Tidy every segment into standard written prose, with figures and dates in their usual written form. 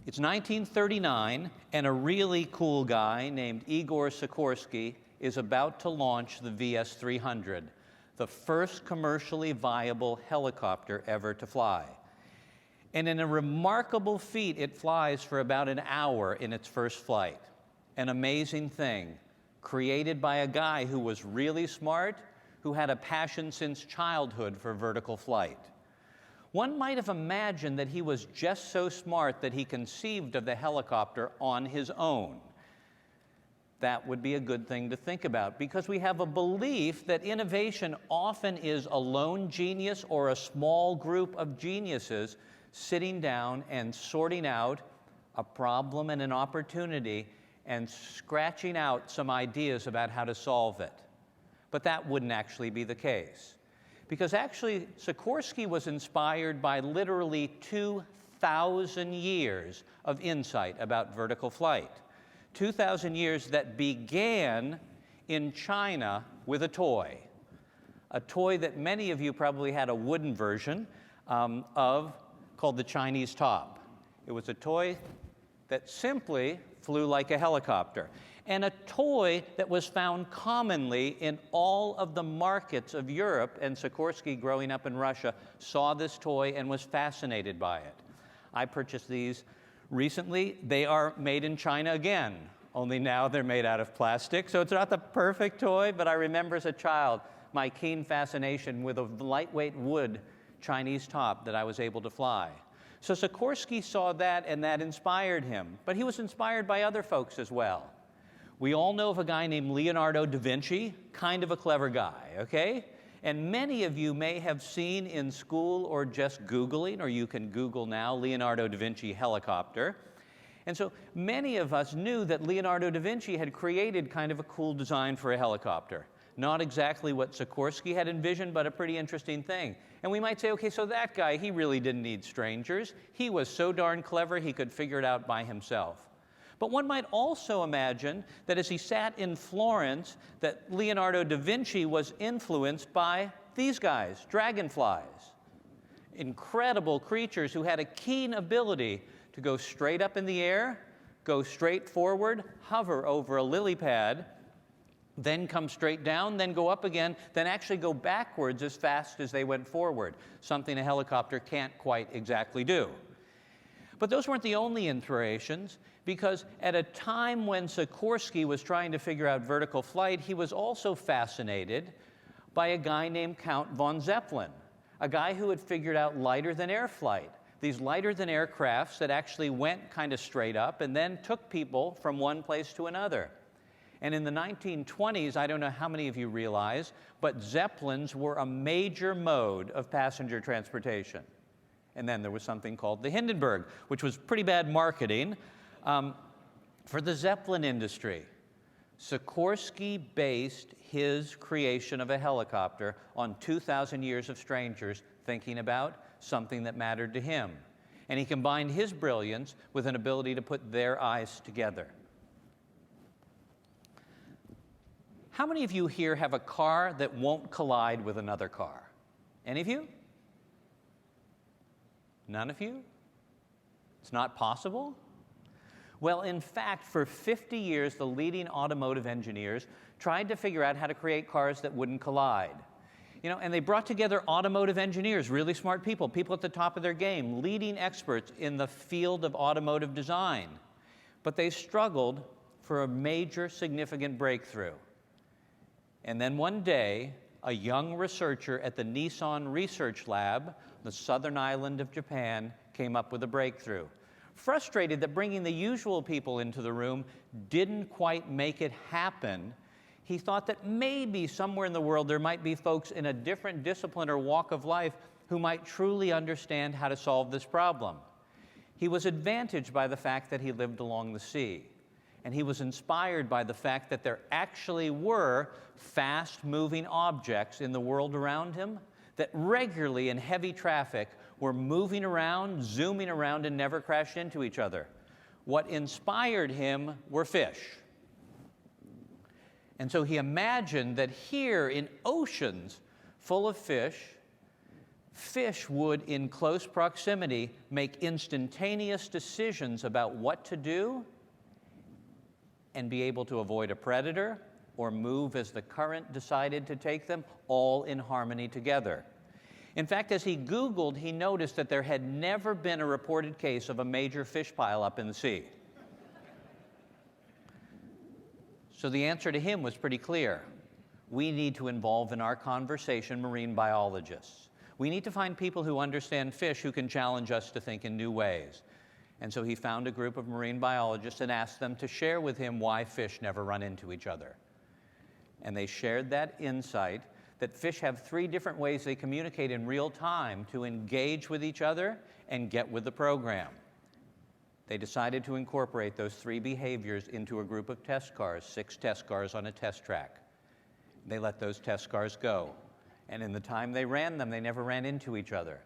It's 1939, and a really cool guy named Igor Sikorsky is about to launch the VS-300, the first commercially viable helicopter ever to fly. And in a remarkable feat, it flies for about an hour in its first flight. An amazing thing, created by a guy who was really smart, who had a passion since childhood for vertical flight. One might have imagined that he was just so smart that he conceived of the helicopter on his own. That would be a good thing to think about, because we have a belief that innovation often is a lone genius or a small group of geniuses sitting down and sorting out a problem and an opportunity and scratching out some ideas about how to solve it. But that wouldn't actually be the case. Because actually, Sikorsky was inspired by literally 2,000 years of insight about vertical flight. 2,000 years that began in China with a toy that many of you probably had a wooden version of, called the Chinese top. It was a toy that simply flew like a helicopter, and a toy that was found commonly in all of the markets of Europe, and Sikorsky, growing up in Russia, saw this toy and was fascinated by it. I purchased these recently. They are made in China again, only now they're made out of plastic, so it's not the perfect toy, but I remember as a child my keen fascination with a lightweight wood Chinese top that I was able to fly. So Sikorsky saw that, and that inspired him, but he was inspired by other folks as well. We all know of a guy named Leonardo da Vinci, kind of a clever guy, okay? And many of you may have seen in school or just Googling, or you can Google now, Leonardo da Vinci helicopter. And so many of us knew that Leonardo da Vinci had created kind of a cool design for a helicopter. Not exactly what Sikorsky had envisioned, but a pretty interesting thing. And we might say, okay, so that guy, he really didn't need strangers. He was so darn clever, he could figure it out by himself. But one might also imagine that as he sat in Florence, that Leonardo da Vinci was influenced by these guys, dragonflies. Incredible creatures who had a keen ability to go straight up in the air, go straight forward, hover over a lily pad, then come straight down, then go up again, then actually go backwards as fast as they went forward, something a helicopter can't quite exactly do. But those weren't the only inspirations, because at a time when Sikorsky was trying to figure out vertical flight, he was also fascinated by a guy named Count von Zeppelin, a guy who had figured out lighter-than-air flight, these lighter-than-air crafts that actually went kind of straight up and then took people from one place to another. And in the 1920s, I don't know how many of you realize, but Zeppelins were a major mode of passenger transportation. And then there was something called the Hindenburg, which was pretty bad marketing for the Zeppelin industry. Sikorsky based his creation of a helicopter on 2,000 years of strangers thinking about something that mattered to him. And he combined his brilliance with an ability to put their eyes together. How many of you here have a car that won't collide with another car? Any of you? None of you? It's not possible? Well, in fact, for 50 years, the leading automotive engineers tried to figure out how to create cars that wouldn't collide. You know, and they brought together automotive engineers, really smart people, people at the top of their game, leading experts in the field of automotive design. But they struggled for a major, significant breakthrough. And then one day, a young researcher at the Nissan Research Lab, the southern island of Japan, came up with a breakthrough. Frustrated that bringing the usual people into the room didn't quite make it happen, he thought that maybe somewhere in the world there might be folks in a different discipline or walk of life who might truly understand how to solve this problem. He was advantaged by the fact that he lived along the sea. And he was inspired by the fact that there actually were fast-moving objects in the world around him that regularly in heavy traffic were moving around, zooming around, and never crashed into each other. What inspired him were fish. And so he imagined that here in oceans full of fish, fish would, in close proximity, make instantaneous decisions about what to do and be able to avoid a predator or move as the current decided to take them, all in harmony together. In fact, as he Googled, he noticed that there had never been a reported case of a major fish pileup in the sea. So the answer to him was pretty clear. We need to involve in our conversation marine biologists. We need to find people who understand fish who can challenge us to think in new ways. And so he found a group of marine biologists and asked them to share with him why fish never run into each other. And they shared that insight that fish have 3 different ways they communicate in real time to engage with each other and get with the program. They decided to incorporate those 3 behaviors into a group of test cars, 6 test cars on a test track. They let those test cars go. And in the time they ran them, they never ran into each other.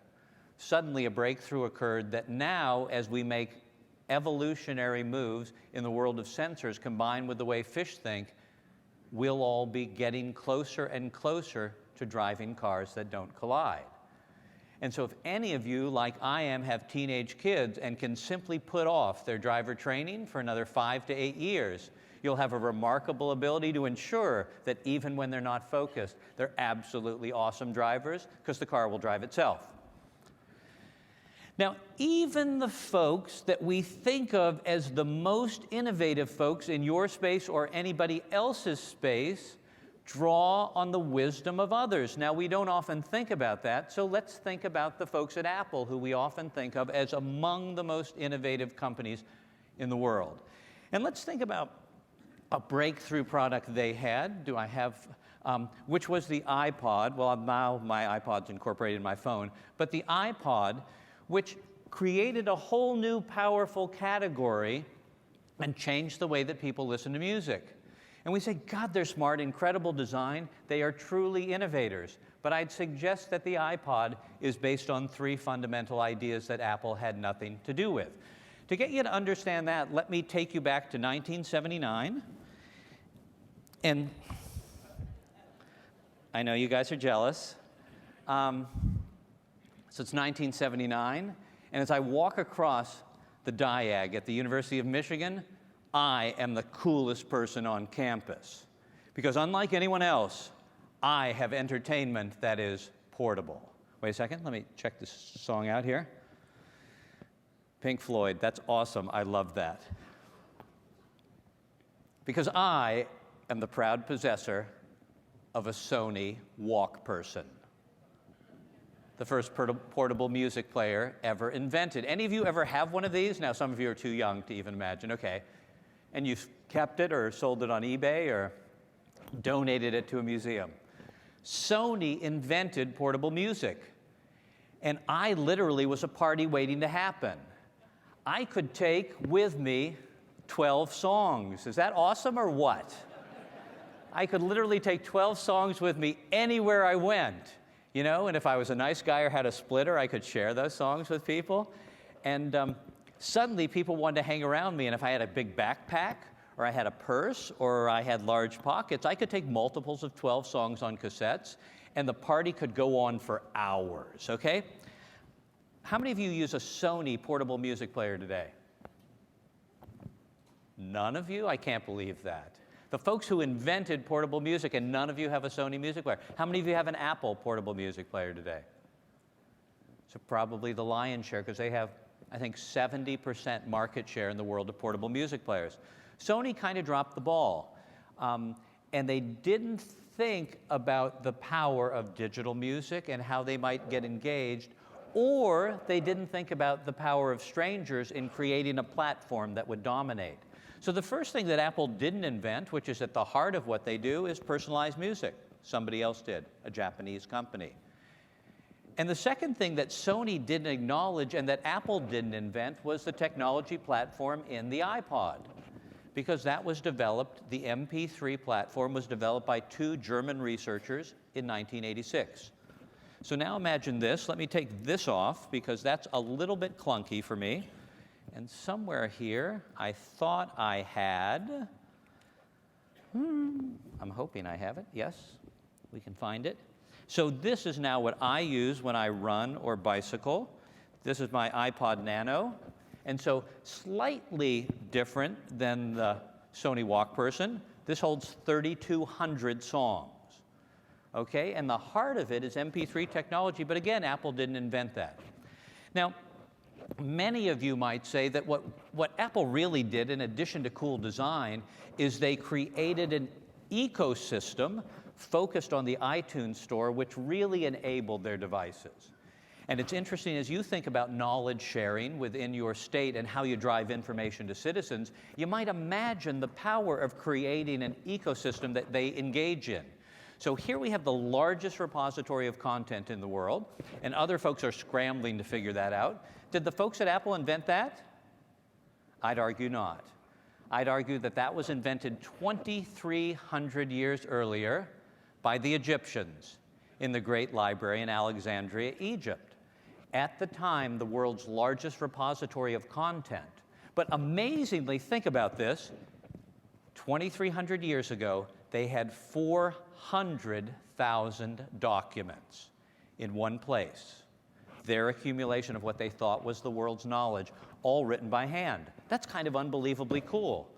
Suddenly, a breakthrough occurred that now, as we make evolutionary moves in the world of sensors combined with the way fish think, we'll all be getting closer and closer to driving cars that don't collide. And so if any of you, like I am, have teenage kids and can simply put off their driver training for another 5 to 8 years, you'll have a remarkable ability to ensure that even when they're not focused, they're absolutely awesome drivers because the car will drive itself. Now, even the folks that we think of as the most innovative folks in your space or anybody else's space draw on the wisdom of others. Now, we don't often think about that, so let's think about the folks at Apple who we often think of as among the most innovative companies in the world. And let's think about a breakthrough product they had. Do I have, which was the iPod. Well, now my iPod's incorporated in my phone, but the iPod, which created a whole new powerful category and changed the way that people listen to music. And we say, God, they're smart, incredible design. They are truly innovators. But I'd suggest that the iPod is based on 3 fundamental ideas that Apple had nothing to do with. To get you to understand that, let me take you back to 1979. And I know you guys are jealous. So it's 1979. And as I walk across the diag at the University of Michigan, I am the coolest person on campus. Because unlike anyone else, I have entertainment that is portable. Wait a second, let me check this song out here. Pink Floyd, that's awesome, I love that. Because I am the proud possessor of a Sony Walk Person, the first portable music player ever invented. Any of you ever have one of these? Now, some of you are too young to even imagine, okay. And you've kept it or sold it on eBay or donated it to a museum. Sony invented portable music. And I literally was a party waiting to happen. I could take with me 12 songs. Is that awesome or what? I could literally take 12 songs with me anywhere I went. You know, and if I was a nice guy or had a splitter, I could share those songs with people. And suddenly people wanted to hang around me, and if I had a big backpack, or I had a purse, or I had large pockets, I could take multiples of 12 songs on cassettes, and the party could go on for hours, okay? How many of you use a Sony portable music player today? None of you? I can't believe that. The folks who invented portable music, and none of you have a Sony music player. How many of you have an Apple portable music player today? So probably the lion's share, because they have, I think, 70% market share in the world of portable music players. Sony kind of dropped the ball, and they didn't think about the power of digital music and how they might get engaged, or they didn't think about the power of strangers in creating a platform that would dominate. So the first thing that Apple didn't invent, which is at the heart of what they do, is personalized music. Somebody else did, a Japanese company. And the second thing that Sony didn't acknowledge and that Apple didn't invent was the technology platform in the iPod. Because that was developed, the MP3 platform was developed by 2 German researchers in 1986. So now imagine this. Let me take this off because that's a little bit clunky for me. And somewhere here, I thought I had, I'm hoping I have it, yes, we can find it. So this is now what I use when I run or bicycle. This is my iPod Nano. And so slightly different than the Sony Walkperson. This holds 3,200 songs. Okay, and the heart of it is MP3 technology, but again, Apple didn't invent that. Now, many of you might say that what Apple really did, in addition to cool design, is they created an ecosystem focused on the iTunes Store, which really enabled their devices. And it's interesting, as you think about knowledge sharing within your state and how you drive information to citizens, you might imagine the power of creating an ecosystem that they engage in. So here we have the largest repository of content in the world, and other folks are scrambling to figure that out. Did the folks at Apple invent that? I'd argue not. I'd argue that that was invented 2,300 years earlier by the Egyptians in the Great Library in Alexandria, Egypt. At the time, the world's largest repository of content. But amazingly, think about this, 2,300 years ago, they had 400,000 documents in one place. Their accumulation of what they thought was the world's knowledge, all written by hand. That's kind of unbelievably cool.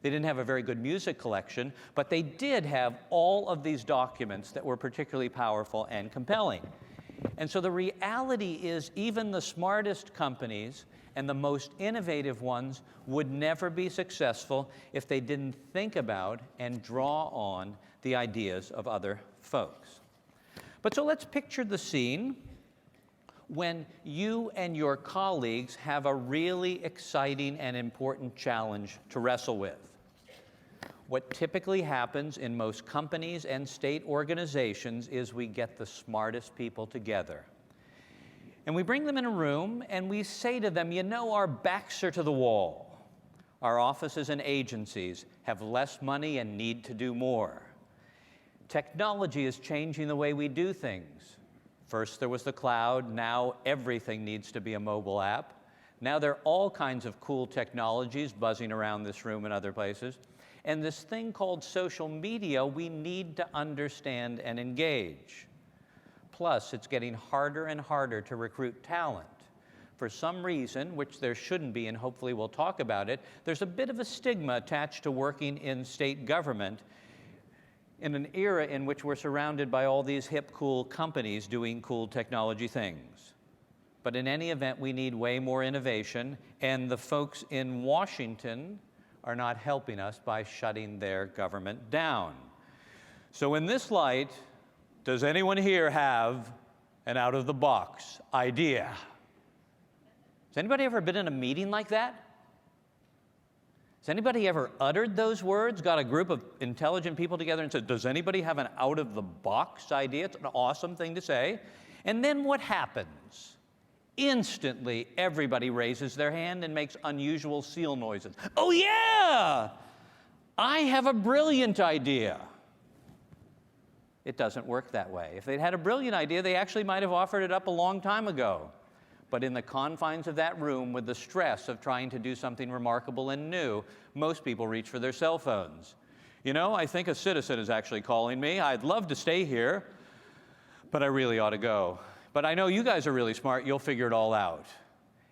They didn't have a very good music collection, but they did have all of these documents that were particularly powerful and compelling. And so the reality is, even the smartest companies and the most innovative ones would never be successful if they didn't think about and draw on the ideas of other folks. But so let's picture the scene when you and your colleagues have a really exciting and important challenge to wrestle with. What typically happens in most companies and state organizations is we get the smartest people together. And we bring them in a room and we say to them, you know, our backs are to the wall. Our offices and agencies have less money and need to do more. Technology is changing the way we do things. First there was the cloud, now everything needs to be a mobile app. Now there are all kinds of cool technologies buzzing around this room and other places. And this thing called social media, we need to understand and engage. Plus, it's getting harder and harder to recruit talent. For some reason, which there shouldn't be, and hopefully we'll talk about it, there's a bit of a stigma attached to working in state government in an era in which we're surrounded by all these hip, cool companies doing cool technology things. But in any event, we need way more innovation, and the folks in Washington are not helping us by shutting their government down. So in this light, does anyone here have an out-of-the-box idea? Has anybody ever been in a meeting like that? Has anybody ever uttered those words, got a group of intelligent people together and said, does anybody have an out-of-the-box idea? It's an awesome thing to say. And then what happens? Instantly, everybody raises their hand and makes unusual seal noises. Oh yeah! I have a brilliant idea. It doesn't work that way. If they'd had a brilliant idea, they actually might have offered it up a long time ago. But in the confines of that room, with the stress of trying to do something remarkable and new, most people reach for their cell phones. You know, I think a citizen is actually calling me. I'd love to stay here, but I really ought to go. But I know you guys are really smart. You'll figure it all out.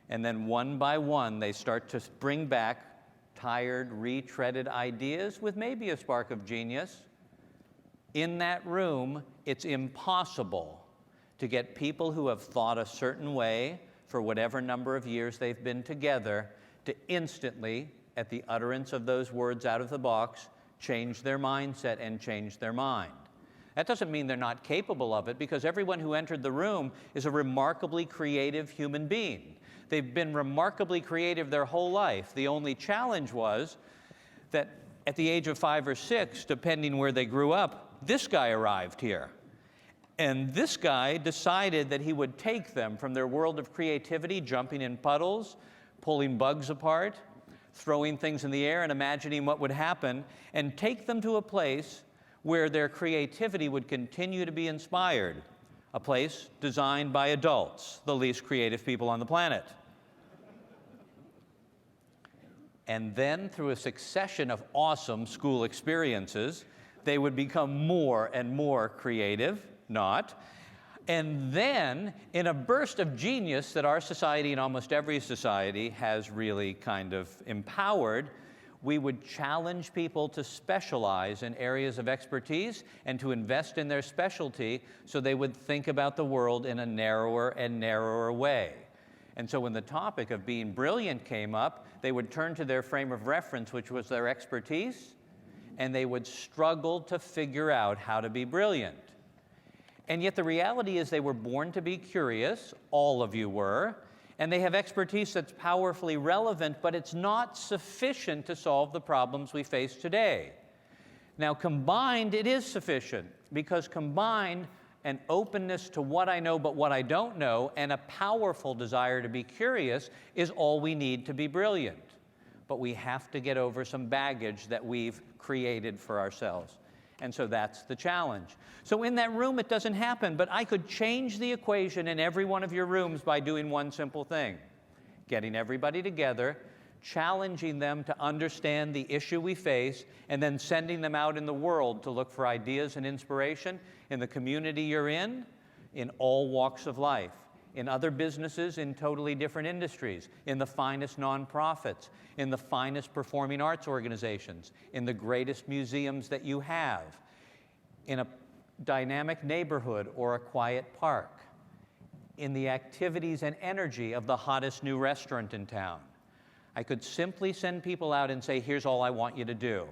And then one by one, they start to bring back tired, retreaded ideas with maybe a spark of genius. In that room, it's impossible to get people who have thought a certain way for whatever number of years they've been together to instantly, at the utterance of those words out of the box, change their mindset and change their mind. That doesn't mean they're not capable of it, because everyone who entered the room is a remarkably creative human being. They've been remarkably creative their whole life. The only challenge was that at the age of 5 or 6, depending where they grew up, this guy arrived here. And this guy decided that he would take them from their world of creativity, jumping in puddles, pulling bugs apart, throwing things in the air and imagining what would happen, and take them to a place where their creativity would continue to be inspired, a place designed by adults, the least creative people on the planet. And then, through a succession of awesome school experiences, they would become more and more creative, not. And then, in a burst of genius that our society and almost every society has really kind of empowered, we would challenge people to specialize in areas of expertise and to invest in their specialty so they would think about the world in a narrower and narrower way. And so when the topic of being brilliant came up, they would turn to their frame of reference, which was their expertise, and they would struggle to figure out how to be brilliant. And yet the reality is they were born to be curious, all of you were, and they have expertise that's powerfully relevant, but it's not sufficient to solve the problems we face today. Now, combined, it is sufficient, because combined, an openness to what I know but what I don't know, and a powerful desire to be curious is all we need to be brilliant. But we have to get over some baggage that we've created for ourselves. And so that's the challenge. So in that room, it doesn't happen, but I could change the equation in every one of your rooms by doing one simple thing: getting everybody together, challenging them to understand the issue we face, and then sending them out in the world to look for ideas and inspiration in the community you're in all walks of life, in other businesses, in totally different industries, in the finest nonprofits, in the finest performing arts organizations, in the greatest museums that you have, in a dynamic neighborhood or a quiet park, in the activities and energy of the hottest new restaurant in town. I could simply send people out and say, here's all I want you to do.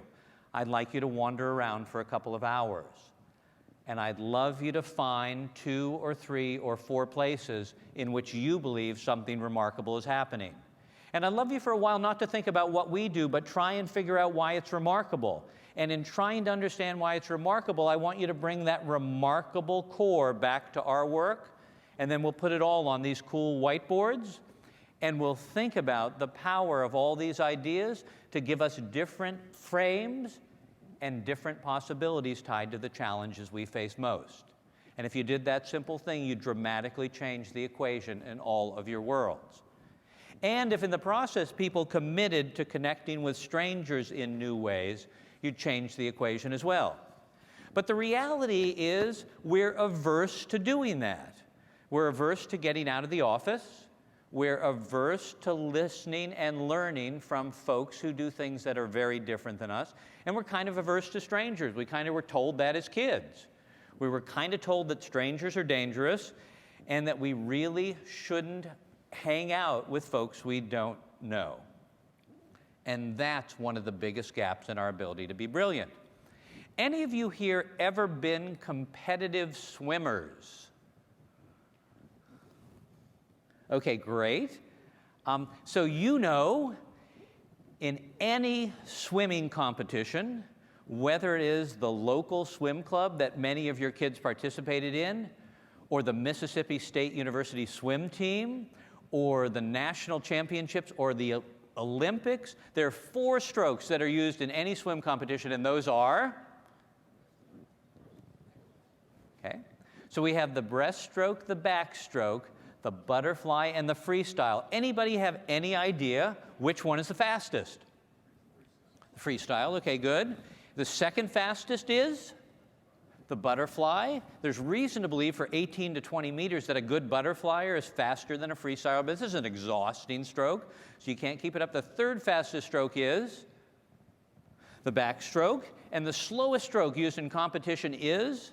I'd like you to wander around for a couple of hours. And I'd love you to find 2 or 3 or 4 places in which you believe something remarkable is happening. And I'd love you for a while not to think about what we do, but try and figure out why it's remarkable. And in trying to understand why it's remarkable, I want you to bring that remarkable core back to our work, and then we'll put it all on these cool whiteboards, and we'll think about the power of all these ideas to give us different frames and different possibilities tied to the challenges we face most. And if you did that simple thing, you'd dramatically change the equation in all of your worlds. And if in the process people committed to connecting with strangers in new ways, you'd change the equation as well. But the reality is we're averse to doing that. We're averse to getting out of the office. We're averse to listening and learning from folks who do things that are very different than us. And we're kind of averse to strangers. We kind of were told that as kids. We were kind of told that strangers are dangerous and that we really shouldn't hang out with folks we don't know. And that's one of the biggest gaps in our ability to be brilliant. Any of you here ever been competitive swimmers? Okay, great. So you know, in any swimming competition, whether it is the local swim club that many of your kids participated in, or the Mississippi State University swim team, or the national championships, or the Olympics, there are 4 strokes that are used in any swim competition, and those are? Okay. So we have the breaststroke, the backstroke, the butterfly, and the freestyle. Anybody have any idea which one is the fastest? The freestyle, okay, good. The second fastest is the butterfly. There's reason to believe for 18 to 20 meters that a good butterflyer is faster than a freestyler, but this is an exhausting stroke, so you can't keep it up. The third fastest stroke is the backstroke, and the slowest stroke used in competition is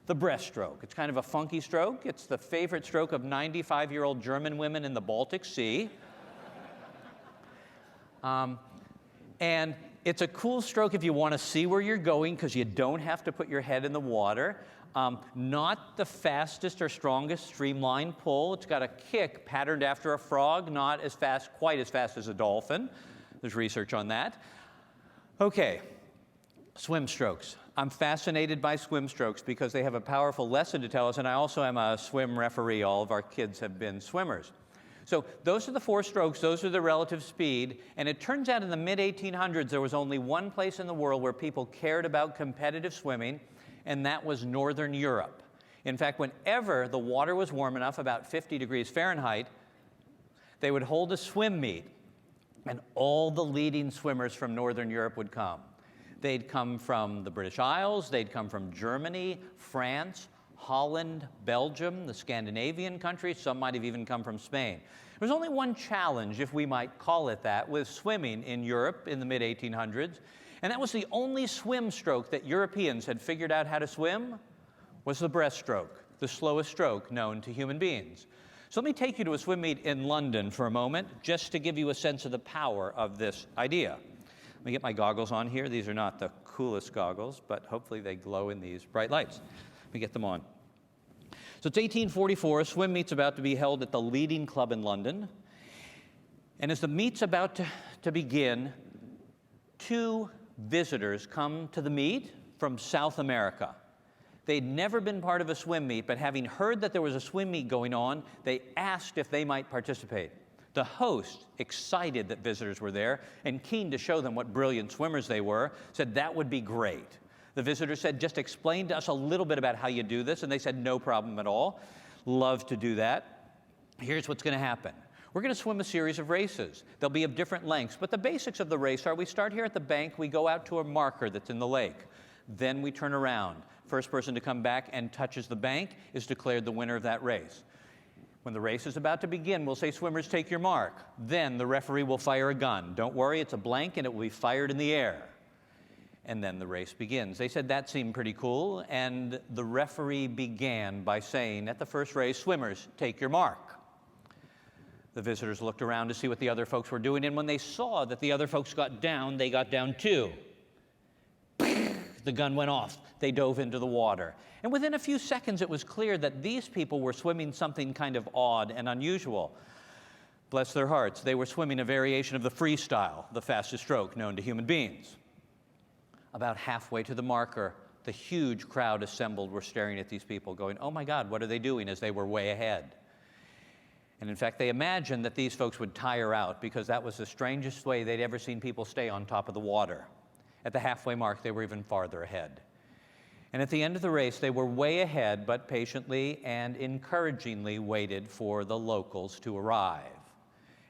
the breaststroke. It's kind of a funky stroke. It's the favorite stroke of 95-year-old German women in the Baltic Sea. And it's a cool stroke if you want to see where you're going because you don't have to put your head in the water. Not the fastest or strongest streamline pull. It's got a kick patterned after a frog, not as fast, quite as fast as a dolphin. There's research on that. Okay, swim strokes. I'm fascinated by swim strokes because they have a powerful lesson to tell us, and I also am a swim referee. All of our kids have been swimmers. So those are the 4 strokes, those are the relative speed, and it turns out in the mid-1800s there was only one place in the world where people cared about competitive swimming, and that was Northern Europe. In fact, whenever the water was warm enough, about 50 degrees Fahrenheit, they would hold a swim meet, and all the leading swimmers from Northern Europe would come. They'd come from the British Isles, they'd come from Germany, France, Holland, Belgium, the Scandinavian countries. Some might have even come from Spain. There was only one challenge, if we might call it that, with swimming in Europe in the mid-1800s, and that was the only swim stroke that Europeans had figured out how to swim was the breaststroke, the slowest stroke known to human beings. So let me take you to a swim meet in London for a moment, just to give you a sense of the power of this idea. Let me get my goggles on here. These are not the coolest goggles, but hopefully they glow in these bright lights. Let me get them on. So it's 1844, a swim meet's about to be held at the leading club in London. And as the meet's about to begin, two visitors come to the meet from South America. They'd never been part of a swim meet, but having heard that there was a swim meet going on, they asked if they might participate. The host, excited that visitors were there and keen to show them what brilliant swimmers they were, said that would be great. The visitor said, just explain to us a little bit about how you do this, and they said, no problem at all. Love to do that. Here's what's going to happen. We're going to swim a series of races. They'll be of different lengths, but the basics of the race are we start here at the bank, we go out to a marker that's in the lake. Then we turn around. First person to come back and touches the bank is declared the winner of that race. When the race is about to begin, we'll say, swimmers, take your mark. Then the referee will fire a gun. Don't worry, it's a blank, and it will be fired in the air. And then the race begins. They said that seemed pretty cool, and the referee began by saying, at the first race, swimmers, take your mark. The visitors looked around to see what the other folks were doing, and when they saw that the other folks got down, they got down too. The gun went off. They dove into the water. And within a few seconds, it was clear that these people were swimming something kind of odd and unusual. Bless their hearts, they were swimming a variation of the freestyle, the fastest stroke known to human beings. About halfway to the marker, the huge crowd assembled were staring at these people, going, oh my God, what are they doing, as they were way ahead. And in fact, they imagined that these folks would tire out, because that was the strangest way they'd ever seen people stay on top of the water. At the halfway mark, they were even farther ahead. And at the end of the race, they were way ahead, but patiently and encouragingly waited for the locals to arrive.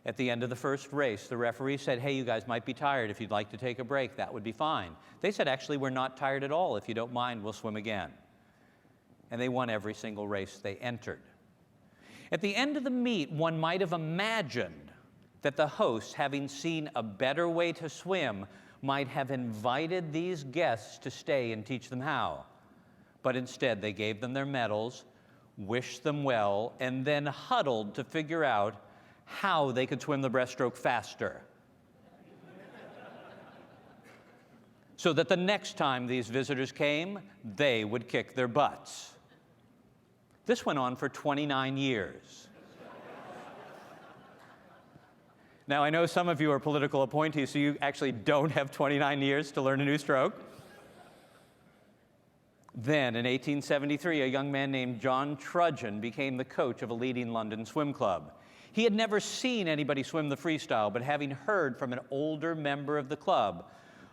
At the end of the first race, the referee said, hey, you guys might be tired. If you'd like to take a break, that would be fine. They said, actually, we're not tired at all. If you don't mind, we'll swim again. And they won every single race they entered. At the end of the meet, one might have imagined that the hosts, having seen a better way to swim, might have invited these guests to stay and teach them how. But instead, they gave them their medals, wished them well, and then huddled to figure out how they could swim the breaststroke faster. So that the next time these visitors came, they would kick their butts. This went on for 29 years. Now, I know some of you are political appointees, so you actually don't have 29 years to learn a new stroke. Then, in 1873, a young man named John Trudgeon became the coach of a leading London swim club. He had never seen anybody swim the freestyle, but having heard from an older member of the club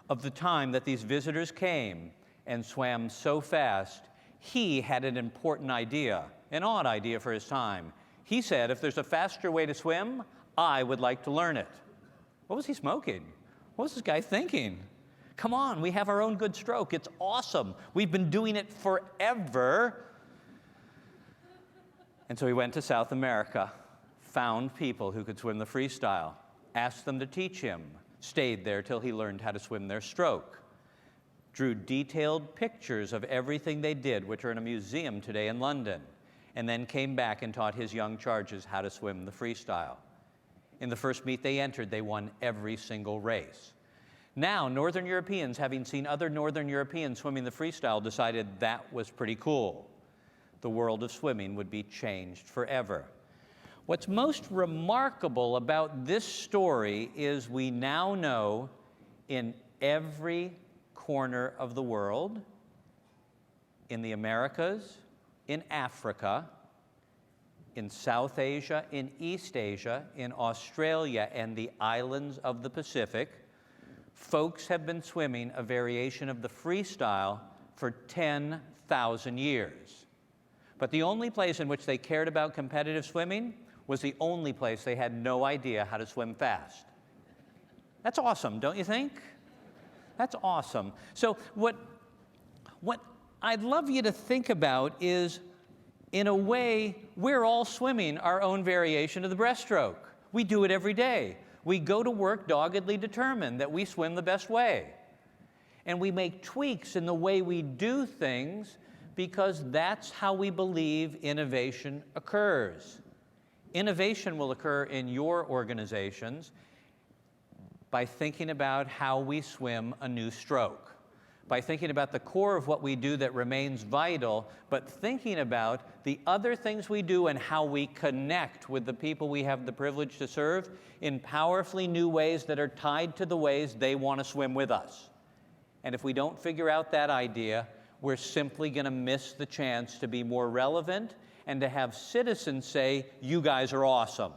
of the time that these visitors came and swam so fast, he had an important idea, an odd idea for his time. He said, if there's a faster way to swim, I would like to learn it. What was he smoking? What was this guy thinking? Come on, we have our own good stroke. It's awesome. We've been doing it forever. And so he went to South America, found people who could swim the freestyle, asked them to teach him, stayed there till he learned how to swim their stroke, drew detailed pictures of everything they did, which are in a museum today in London, and then came back and taught his young charges how to swim the freestyle. In the first meet they entered, they won every single race. Now, Northern Europeans, having seen other Northern Europeans swimming the freestyle, decided that was pretty cool. The world of swimming would be changed forever. What's most remarkable about this story is we now know in every corner of the world, in the Americas, in Africa, in South Asia, in East Asia, in Australia, and the islands of the Pacific, folks have been swimming a variation of the freestyle for 10,000 years. But the only place in which they cared about competitive swimming was the only place they had no idea how to swim fast. That's awesome, don't you think? That's awesome. So what I'd love you to think about is, in a way, we're all swimming our own variation of the breaststroke. We do it every day. We go to work doggedly determined that we swim the best way. And we make tweaks in the way we do things because that's how we believe innovation occurs. Innovation will occur in your organizations by thinking about how we swim a new stroke, by thinking about the core of what we do that remains vital, but thinking about the other things we do and how we connect with the people we have the privilege to serve in powerfully new ways that are tied to the ways they want to swim with us. And if we don't figure out that idea, we're simply going to miss the chance to be more relevant and to have citizens say, you guys are awesome.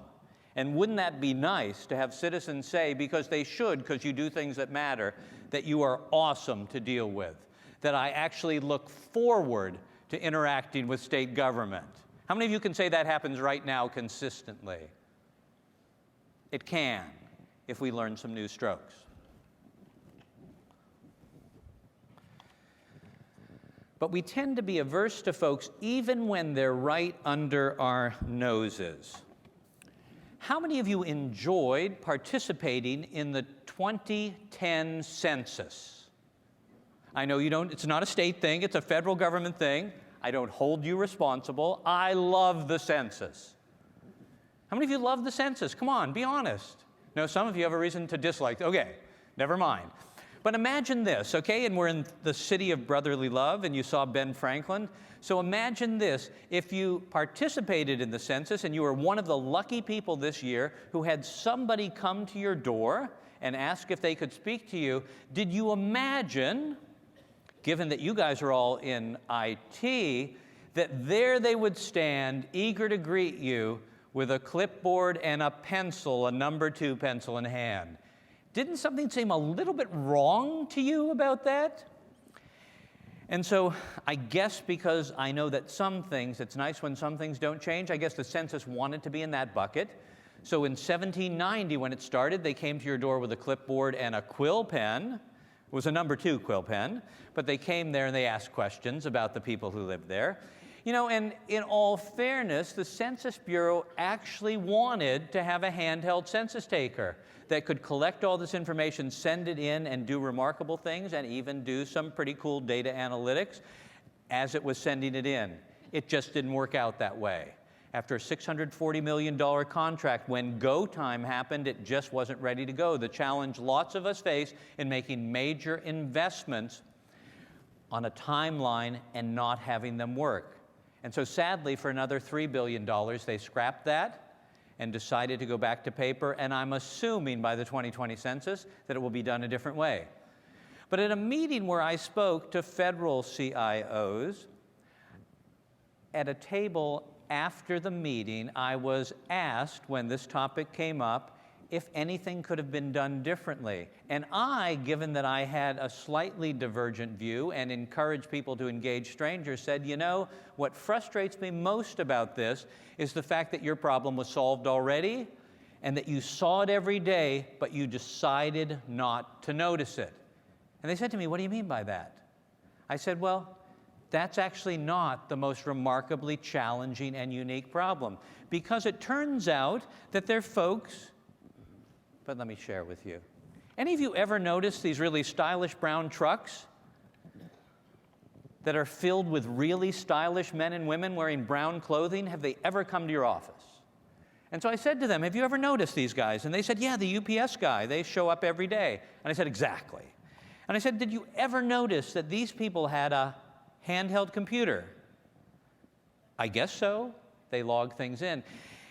And wouldn't that be nice to have citizens say, because they should, because you do things that matter, that you are awesome to deal with, that I actually look forward to interacting with state government. How many of you can say that happens right now consistently? It can, if we learn some new strokes. But we tend to be averse to folks even when they're right under our noses. How many of you enjoyed participating in the 2010 census? I know you don't, it's not a state thing, it's a federal government thing. I don't hold you responsible. I love the census. How many of you love the census? Come on, be honest. No, some of you have a reason to dislike. Okay, never mind. But imagine this, okay? And we're in the city of brotherly love, and you saw Ben Franklin. So imagine this. If you participated in the census and you were one of the lucky people this year who had somebody come to your door and ask if they could speak to you, did you imagine, given that you guys are all in IT, that there they would stand eager to greet you with a clipboard and a pencil, a number 2 pencil in hand? Didn't something seem a little bit wrong to you about that? And so I guess because I know that some things, it's nice when some things don't change, I guess the census wanted to be in that bucket. So in 1790, when it started, they came to your door with a clipboard and a quill pen. It was a number 2 quill pen, but they came there and they asked questions about the people who lived there. You know, and in all fairness, the Census Bureau actually wanted to have a handheld census taker that could collect all this information, send it in, and do remarkable things, and even do some pretty cool data analytics as it was sending it in. It just didn't work out that way. After a $640 million contract, when go time happened, it just wasn't ready to go. The challenge lots of us face in making major investments on a timeline and not having them work. And so sadly, for another $3 billion, they scrapped that and decided to go back to paper, and I'm assuming by the 2020 census that it will be done a different way. But at a meeting where I spoke to federal CIOs, at a table after the meeting, I was asked, when this topic came up, if anything could have been done differently. And I, given that I had a slightly divergent view and encouraged people to engage strangers, said, you know, what frustrates me most about this is the fact that your problem was solved already and that you saw it every day, but you decided not to notice it. And they said to me, what do you mean by that? I said, well, that's actually not the most remarkably challenging and unique problem, because it turns out that there are folks, but let me share with you. Any of you ever notice these really stylish brown trucks that are filled with really stylish men and women wearing brown clothing? Have they ever come to your office? And so I said to them, have you ever noticed these guys? And they said, yeah, the UPS guy, they show up every day. And I said, exactly. And I said, did you ever notice that these people had a handheld computer? I guess so. They log things in.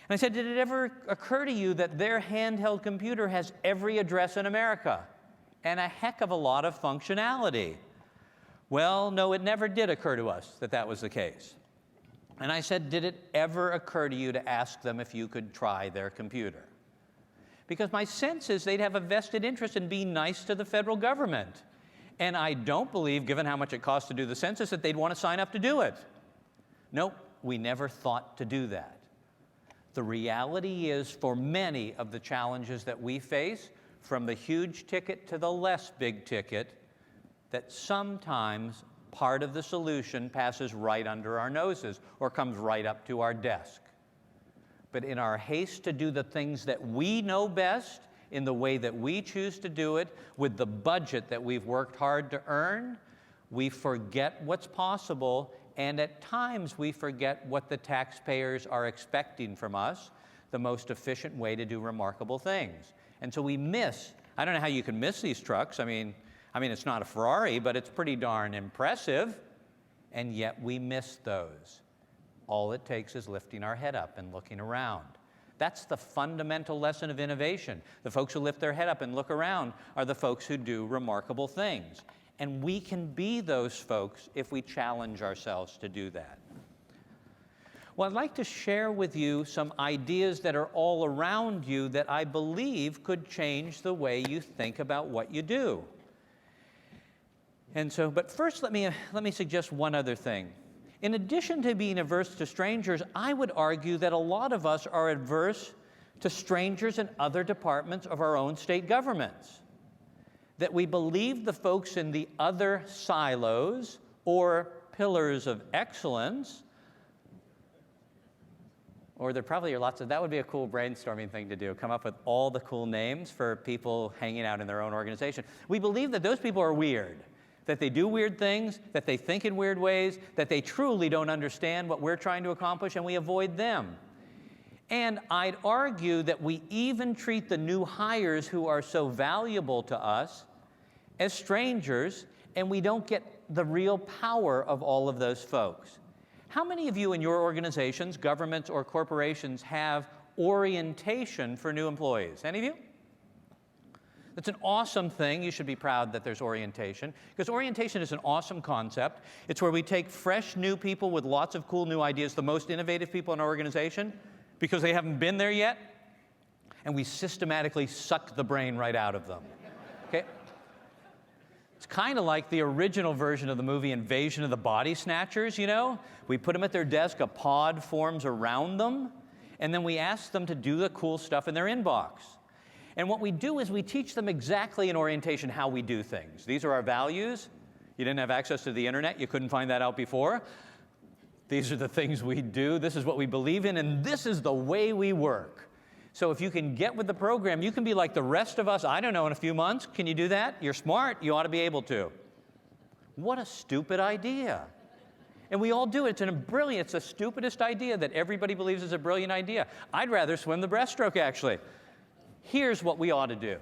And I said, did it ever occur to you that their handheld computer has every address in America and a heck of a lot of functionality? Well, no, it never did occur to us that that was the case. And I said, did it ever occur to you to ask them if you could try their computer? Because my sense is they'd have a vested interest in being nice to the federal government. And I don't believe, given how much it costs to do the census, that they'd want to sign up to do it. Nope, we never thought to do that. The reality is, for many of the challenges that we face, from the huge ticket to the less big ticket, that sometimes part of the solution passes right under our noses or comes right up to our desk. But in our haste to do the things that we know best, in the way that we choose to do it, with the budget that we've worked hard to earn, we forget what's possible, and at times we forget what the taxpayers are expecting from us, the most efficient way to do remarkable things. And so we miss, I don't know how you can miss these trucks. I mean, it's not a Ferrari, but it's pretty darn impressive, and yet we miss those. All it takes is lifting our head up and looking around. That's the fundamental lesson of innovation. The folks who lift their head up and look around are the folks who do remarkable things. And we can be those folks if we challenge ourselves to do that. Well, I'd like to share with you some ideas that are all around you that I believe could change the way you think about what you do. And so, but first let me suggest one other thing. In addition to being averse to strangers, I would argue that a lot of us are adverse to strangers in other departments of our own state governments. That we believe the folks in the other silos or pillars of excellence, or there probably are lots of, that would be a cool brainstorming thing to do, come up with all the cool names for people hanging out in their own organization. We believe that those people are weird, that they do weird things, that they think in weird ways, that they truly don't understand what we're trying to accomplish, and we avoid them. And I'd argue that we even treat the new hires who are so valuable to us as strangers, and we don't get the real power of all of those folks. How many of you in your organizations, governments, or corporations have orientation for new employees? Any of you? That's an awesome thing. You should be proud that there's orientation, because orientation is an awesome concept. It's where we take fresh new people with lots of cool new ideas, the most innovative people in our organization, because they haven't been there yet, and we systematically suck the brain right out of them. Okay? It's kind of like the original version of the movie Invasion of the Body Snatchers, you know? We put them at their desk, a pod forms around them, and then we ask them to do the cool stuff in their inbox. And what we do is we teach them exactly in orientation how we do things. These are our values. You didn't have access to the internet. You couldn't find that out before. These are the things we do. This is what we believe in, and this is the way we work. So if you can get with the program, you can be like the rest of us, I don't know, in a few months. Can you do that? You're smart. You ought to be able to. What a stupid idea. And we all do it. It's the stupidest idea that everybody believes is a brilliant idea. I'd rather swim the breaststroke, actually. Here's what we ought to do.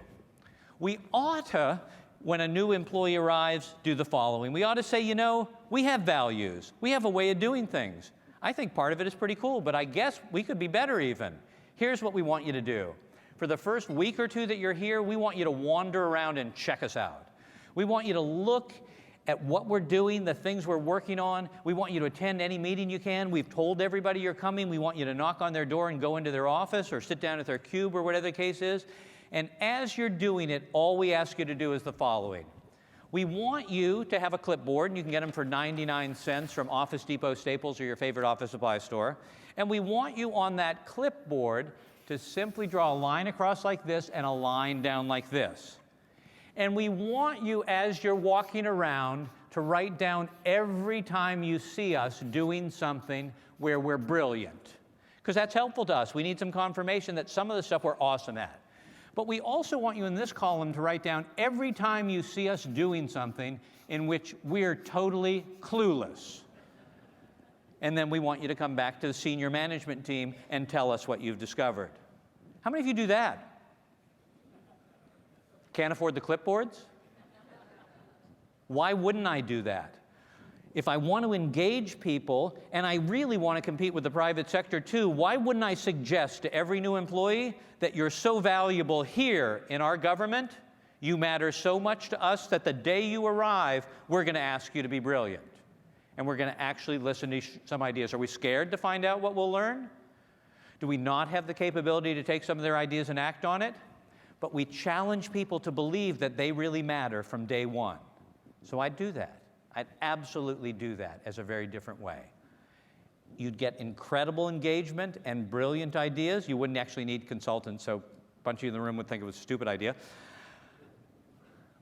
We ought to, when a new employee arrives, do the following. We ought to say, you know, we have values. We have a way of doing things. I think part of it is pretty cool, but I guess we could be better even. Here's what we want you to do. For the first week or two that you're here, we want you to wander around and check us out. We want you to look at what we're doing, the things we're working on. We want you to attend any meeting you can. We've told everybody you're coming. We want you to knock on their door and go into their office or sit down at their cube or whatever the case is. And as you're doing it, all we ask you to do is the following. We want you to have a clipboard, and you can get them for 99 cents from Office Depot, Staples, or your favorite office supply store. And we want you on that clipboard to simply draw a line across like this and a line down like this. And we want you, as you're walking around, to write down every time you see us doing something where we're brilliant. Because that's helpful to us. We need some confirmation that some of the stuff we're awesome at. But we also want you in this column to write down every time you see us doing something in which we're totally clueless. And then we want you to come back to the senior management team and tell us what you've discovered. How many of you do that? Can't afford the clipboards? Why wouldn't I do that? If I want to engage people, and I really want to compete with the private sector too, why wouldn't I suggest to every new employee that you're so valuable here in our government, you matter so much to us that the day you arrive, we're going to ask you to be brilliant. And we're going to actually listen to some ideas. Are we scared to find out what we'll learn? Do we not have the capability to take some of their ideas and act on it? But we challenge people to believe that they really matter from day one. So I'd do that. I'd absolutely do that as a very different way. You'd get incredible engagement and brilliant ideas. You wouldn't actually need consultants, so a bunch of you in the room would think it was a stupid idea.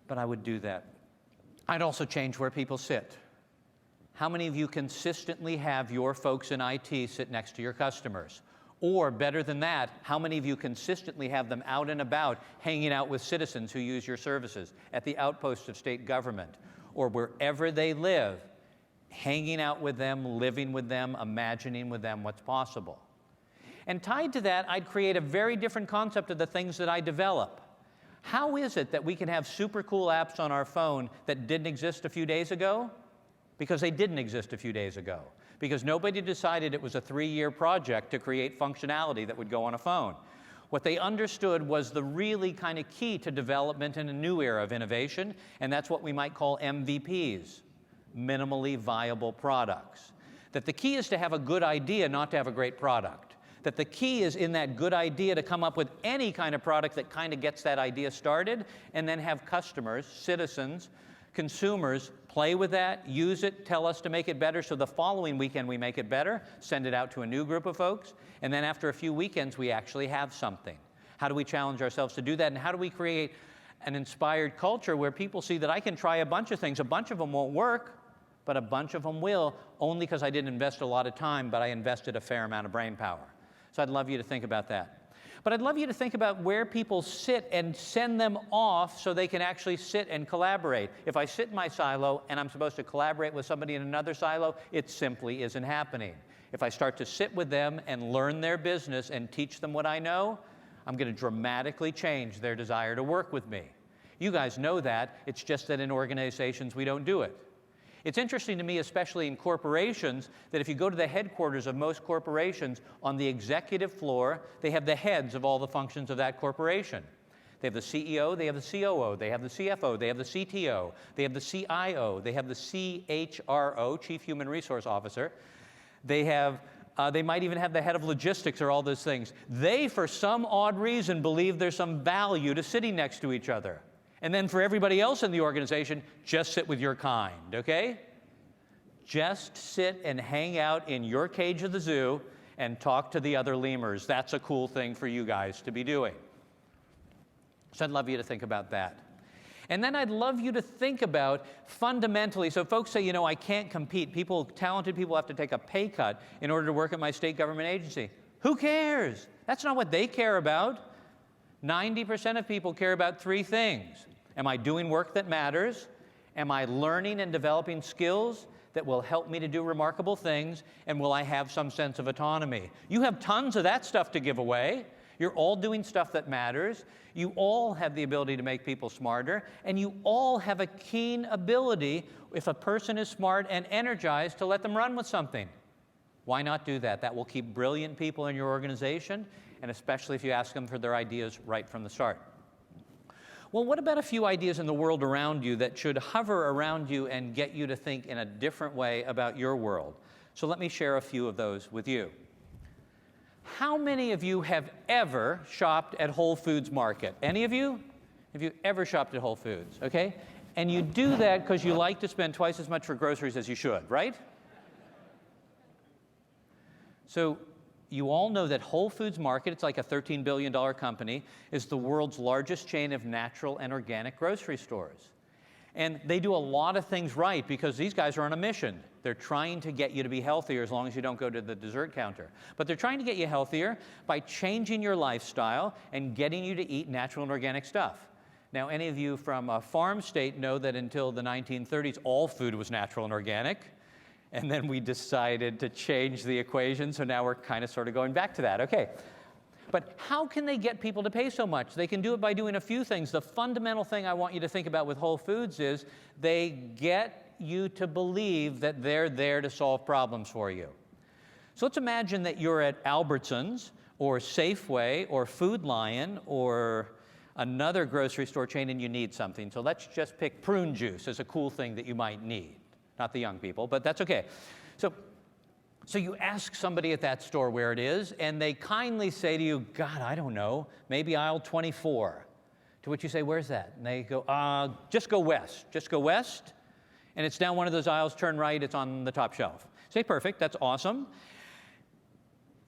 But I would do that. I'd also change where people sit. How many of you consistently have your folks in IT sit next to your customers? Or better than that, how many of you consistently have them out and about, hanging out with citizens who use your services at the outposts of state government, or wherever they live, hanging out with them, living with them, imagining with them what's possible? And tied to that, I'd create a very different concept of the things that I develop. How is it that we can have super cool apps on our phone that didn't exist a few days ago? Because they didn't exist a few days ago. Because nobody decided it was a 3-year project to create functionality that would go on a phone. What they understood was the really kind of key to development in a new era of innovation, and that's what we might call MVPs, minimally viable products. That the key is to have a good idea, not to have a great product. That the key is in that good idea to come up with any kind of product that kind of gets that idea started, and then have customers, citizens, consumers play with that, use it, tell us to make it better, so the following weekend we make it better, send it out to a new group of folks, and then after a few weekends we actually have something. How do we challenge ourselves to do that, and how do we create an inspired culture where people see that I can try a bunch of things, a bunch of them won't work, but a bunch of them will, only because I didn't invest a lot of time, but I invested a fair amount of brain power. So I'd love you to think about that. But I'd love you to think about where people sit and send them off so they can actually sit and collaborate. If I sit in my silo and I'm supposed to collaborate with somebody in another silo, it simply isn't happening. If I start to sit with them and learn their business and teach them what I know, I'm going to dramatically change their desire to work with me. You guys know that. It's just that in organizations we don't do it. It's interesting to me, especially in corporations, that if you go to the headquarters of most corporations, on the executive floor, they have the heads of all the functions of that corporation. They have the CEO, they have the COO, they have the CFO, they have the CTO, they have the CIO, they have the CHRO, Chief Human Resource Officer. They might even have the head of logistics or all those things. They, for some odd reason, believe there's some value to sitting next to each other. And then for everybody else in the organization, just sit with your kind, okay? Just sit and hang out in your cage of the zoo and talk to the other lemurs. That's a cool thing for you guys to be doing. So I'd love you to think about that. And then I'd love you to think about fundamentally, so folks say, you know, I can't compete. Talented people have to take a pay cut in order to work at my state government agency. Who cares? That's not what they care about. 90% of people care about 3 things. Am I doing work that matters? Am I learning and developing skills that will help me to do remarkable things? And will I have some sense of autonomy? You have tons of that stuff to give away. You're all doing stuff that matters. You all have the ability to make people smarter. And you all have a keen ability, if a person is smart and energized, to let them run with something. Why not do that? That will keep brilliant people in your organization, and especially if you ask them for their ideas right from the start. Well, what about a few ideas in the world around you that should hover around you and get you to think in a different way about your world? So let me share a few of those with you. How many of you have ever shopped at Whole Foods Market? Any of you? Have you ever shopped at Whole Foods? Okay? And you do that because you like to spend twice as much for groceries as you should, right? So you all know that Whole Foods Market, it's like a $13 billion company, is the world's largest chain of natural and organic grocery stores. And they do a lot of things right because these guys are on a mission. They're trying to get you to be healthier as long as you don't go to the dessert counter. But they're trying to get you healthier by changing your lifestyle and getting you to eat natural and organic stuff. Now, any of you from a farm state know that until the 1930s, all food was natural and organic. And then we decided to change the equation, so now we're kind of sort of going back to that. Okay. But how can they get people to pay so much? They can do it by doing a few things. The fundamental thing I want you to think about with Whole Foods is they get you to believe that they're there to solve problems for you. So let's imagine that you're at Albertsons or Safeway or Food Lion or another grocery store chain and you need something. So let's just pick prune juice as a cool thing that you might need. Not the young people, but that's okay. So you ask somebody at that store where it is, and they kindly say to you, God, I don't know, maybe aisle 24. To which you say, where's that? And they go, just go west. Just go west, and it's down one of those aisles, turn right, it's on the top shelf. Say, perfect, that's awesome.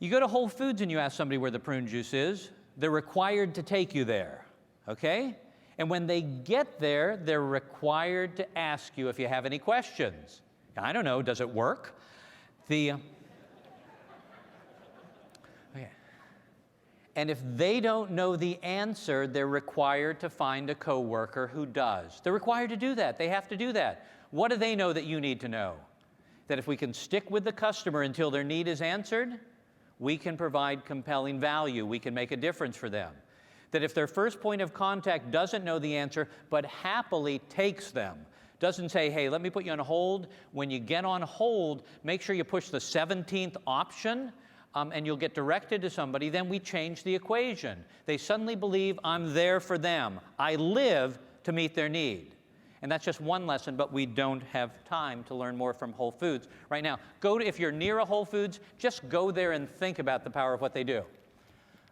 You go to Whole Foods and you ask somebody where the prune juice is, they're required to take you there, okay? And when they get there, they're required to ask you if you have any questions. I don't know, does it work? Okay. And if they don't know the answer, they're required to find a coworker who does. They're required to do that. They have to do that. What do they know that you need to know? That if we can stick with the customer until their need is answered, we can provide compelling value. We can make a difference for them. That if their first point of contact doesn't know the answer, but happily takes them, doesn't say, hey, let me put you on hold. When you get on hold, make sure you push the 17th option, and you'll get directed to somebody, then we change the equation. They suddenly believe I'm there for them. I live to meet their need. And that's just one lesson, but we don't have time to learn more from Whole Foods right now. If you're near a Whole Foods, just go there and think about the power of what they do.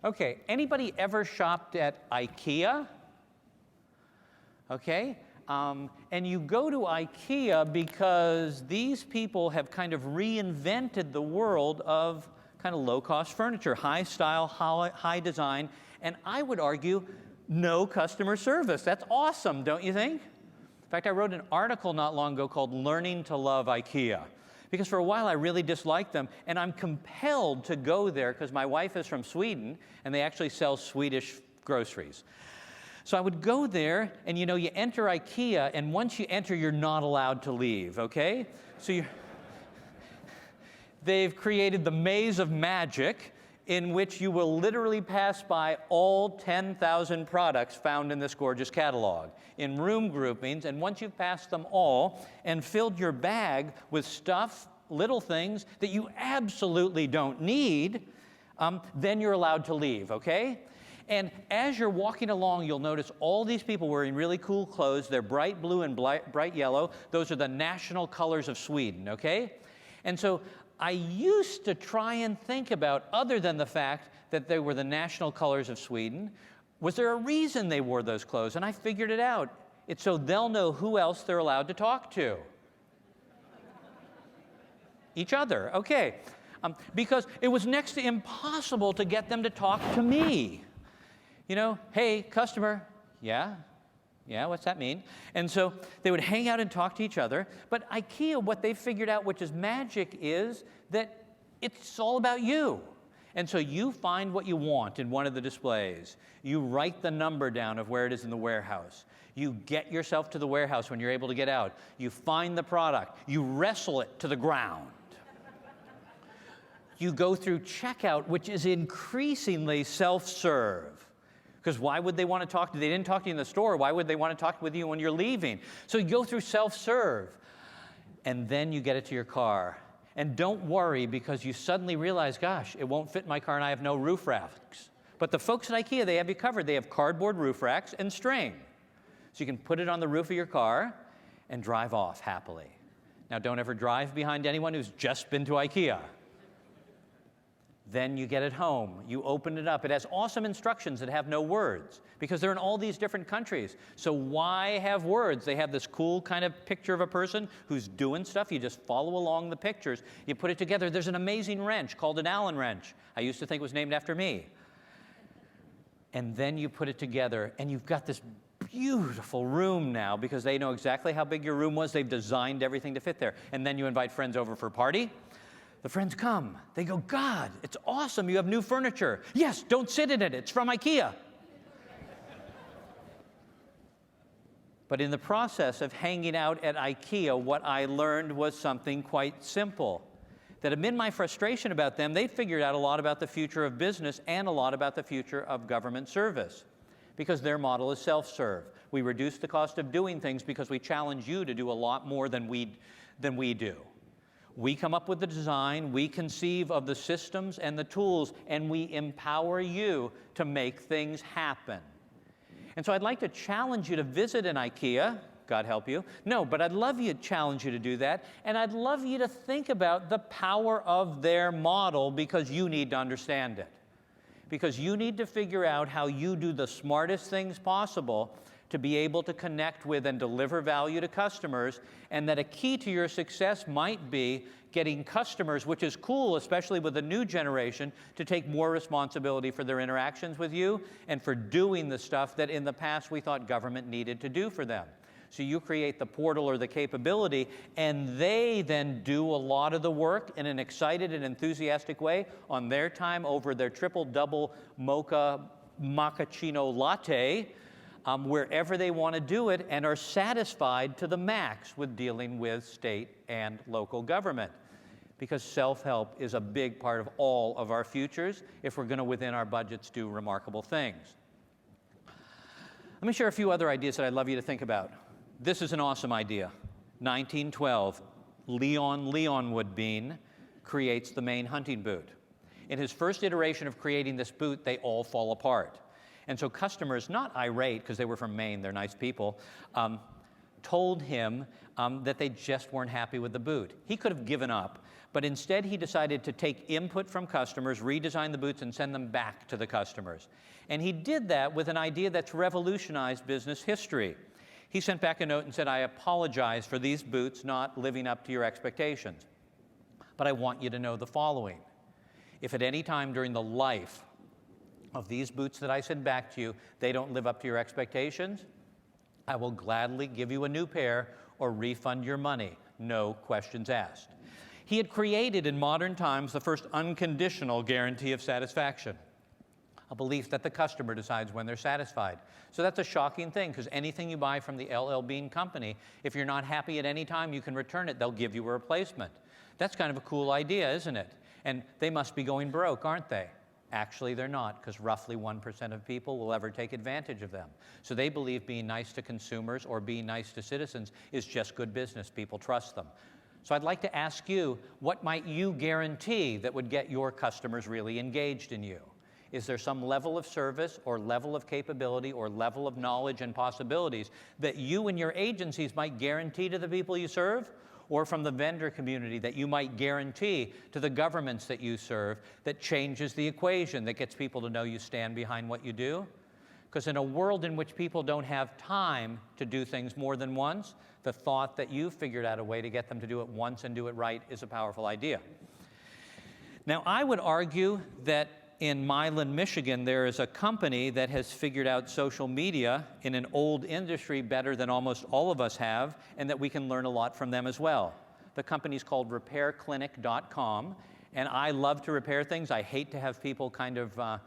Okay, anybody ever shopped at IKEA? Okay, and you go to IKEA because these people have kind of reinvented the world of kind of low-cost furniture, high style, high design, and I would argue no customer service. That's awesome, don't you think? In fact, I wrote an article not long ago called Learning to Love IKEA, because for a while I really disliked them, and I'm compelled to go there because my wife is from Sweden, and they actually sell Swedish groceries. So I would go there, and you know, you enter IKEA, and once you enter, you're not allowed to leave, okay? So they've created the maze of magic in which you will literally pass by all 10,000 products found in this gorgeous catalog in room groupings, and once you've passed them all and filled your bag with stuff, little things that you absolutely don't need, then you're allowed to leave, okay? And as you're walking along, you'll notice all these people wearing really cool clothes. They're bright blue and bright yellow. Those are the national colors of Sweden, okay? And so I used to try and think about, other than the fact that they were the national colors of Sweden, was there a reason they wore those clothes? And I figured it out. It's so they'll know who else they're allowed to talk to. Each other, okay. Because it was next to impossible to get them to talk to me. You know, hey, customer, yeah, what's that mean? And so they would hang out and talk to each other. But IKEA, what they figured out, which is magic, is that it's all about you. And so you find what you want in one of the displays. You write the number down of where it is in the warehouse. You get yourself to the warehouse when you're able to get out. You find the product. You wrestle it to the ground. You go through checkout, which is increasingly self-serve. Because why would they want to talk to you? They didn't talk to you in the store. Why would they want to talk with you when you're leaving? So you go through self-serve, and then you get it to your car. And don't worry, because you suddenly realize, gosh, it won't fit in my car and I have no roof racks. But the folks at IKEA, they have you covered. They have cardboard roof racks and string. So you can put it on the roof of your car and drive off happily. Now, don't ever drive behind anyone who's just been to IKEA. Then you get it home. You open it up. It has awesome instructions that have no words because they're in all these different countries. So why have words? They have this cool kind of picture of a person who's doing stuff. You just follow along the pictures. You put it together. There's an amazing wrench called an Allen wrench. I used to think it was named after me. And then you put it together, and you've got this beautiful room now because they know exactly how big your room was. They've designed everything to fit there. And then you invite friends over for a party. The friends come. They go, God, it's awesome. You have new furniture. Yes, don't sit in it. It's from IKEA. But in the process of hanging out at IKEA, what I learned was something quite simple. That amid my frustration about them, they figured out a lot about the future of business and a lot about the future of government service. Because their model is self-serve. We reduce the cost of doing things because we challenge you to do a lot more than we do. We come up with the design, we conceive of the systems and the tools, and we empower you to make things happen. And so I'd like to challenge you to visit an IKEA, God help you. No, but I'd love you to challenge you to do that, and I'd love you to think about the power of their model because you need to understand it. Because you need to figure out how you do the smartest things possible to be able to connect with and deliver value to customers, and that a key to your success might be getting customers, which is cool, especially with the new generation, to take more responsibility for their interactions with you and for doing the stuff that in the past we thought government needed to do for them. So you create the portal or the capability, and they then do a lot of the work in an excited and enthusiastic way on their time over their triple double mocha macchiato latte, wherever they want to do it, and are satisfied to the max with dealing with state and local government. Because self-help is a big part of all of our futures if we're going to, within our budgets, do remarkable things. Let me share a few other ideas that I'd love you to think about. This is an awesome idea. 1912, Leon Woodbean creates the Maine hunting boot. In his first iteration of creating this boot, they all fall apart. And so customers, not irate, because they were from Maine, they're nice people, told him that they just weren't happy with the boot. He could have given up, but instead he decided to take input from customers, redesign the boots, and send them back to the customers. And he did that with an idea that's revolutionized business history. He sent back a note and said, "I apologize for these boots not living up to your expectations. But I want you to know the following. If at any time during the life of these boots that I send back to you, they don't live up to your expectations, I will gladly give you a new pair or refund your money, no questions asked." He had created in modern times the first unconditional guarantee of satisfaction, a belief that the customer decides when they're satisfied. So that's a shocking thing, because anything you buy from the LL Bean company, if you're not happy at any time, you can return it. They'll give you a replacement. That's kind of a cool idea, isn't it? And they must be going broke, aren't they? Actually, they're not, because roughly 1% of people will ever take advantage of them. So they believe being nice to consumers or being nice to citizens is just good business. People trust them. So I'd like to ask you, what might you guarantee that would get your customers really engaged in you? Is there some level of service or level of capability or level of knowledge and possibilities that you and your agencies might guarantee to the people you serve? Or from the vendor community that you might guarantee to the governments that you serve that changes the equation, that gets people to know you stand behind what you do? Because in a world in which people don't have time to do things more than once, the thought that you've figured out a way to get them to do it once and do it right is a powerful idea. Now, I would argue that in Milan, Michigan, there is a company that has figured out social media in an old industry better than almost all of us have, and that we can learn a lot from them as well. The company's called repairclinic.com, and I love to repair things. I hate to have people kind of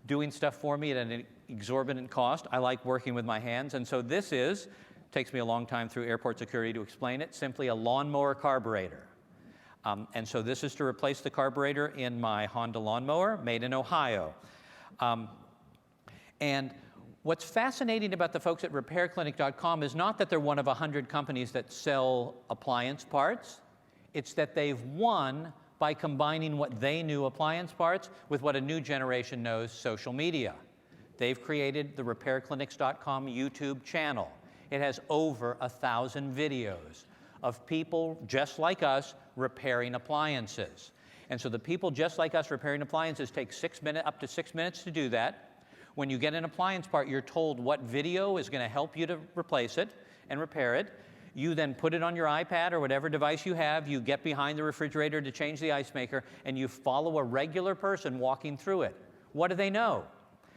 doing stuff for me at an exorbitant cost. I like working with my hands, and so this takes me a long time through airport security to explain it, simply a lawnmower carburetor. And so this is to replace the carburetor in my Honda lawnmower, made in Ohio. And what's fascinating about the folks at repairclinic.com is not that they're one of 100 companies that sell appliance parts. It's that they've won by combining what they knew, appliance parts, with what a new generation knows, social media. They've created the repairclinics.com YouTube channel. It has over 1,000 videos of people just like us repairing appliances. And so the people just like us repairing appliances take up to 6 minutes to do that. When you get an appliance part, you're told what video is going to help you to replace it and repair it. You then put it on your iPad or whatever device you have, you get behind the refrigerator to change the ice maker, and you follow a regular person walking through it. What do they know?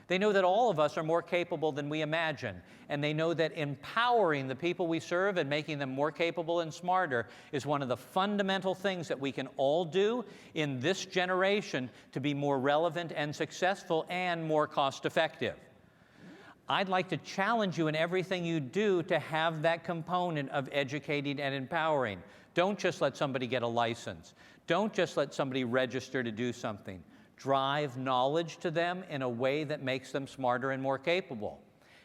They know that all of us are more capable than we imagine, and they know that empowering the people we serve and making them more capable and smarter is one of the fundamental things that we can all do in this generation to be more relevant and successful and more cost-effective. I'd like to challenge you in everything you do to have that component of educating and empowering. Don't just let somebody get a license. Don't just let somebody register to do something. Drive knowledge to them in a way that makes them smarter and more capable.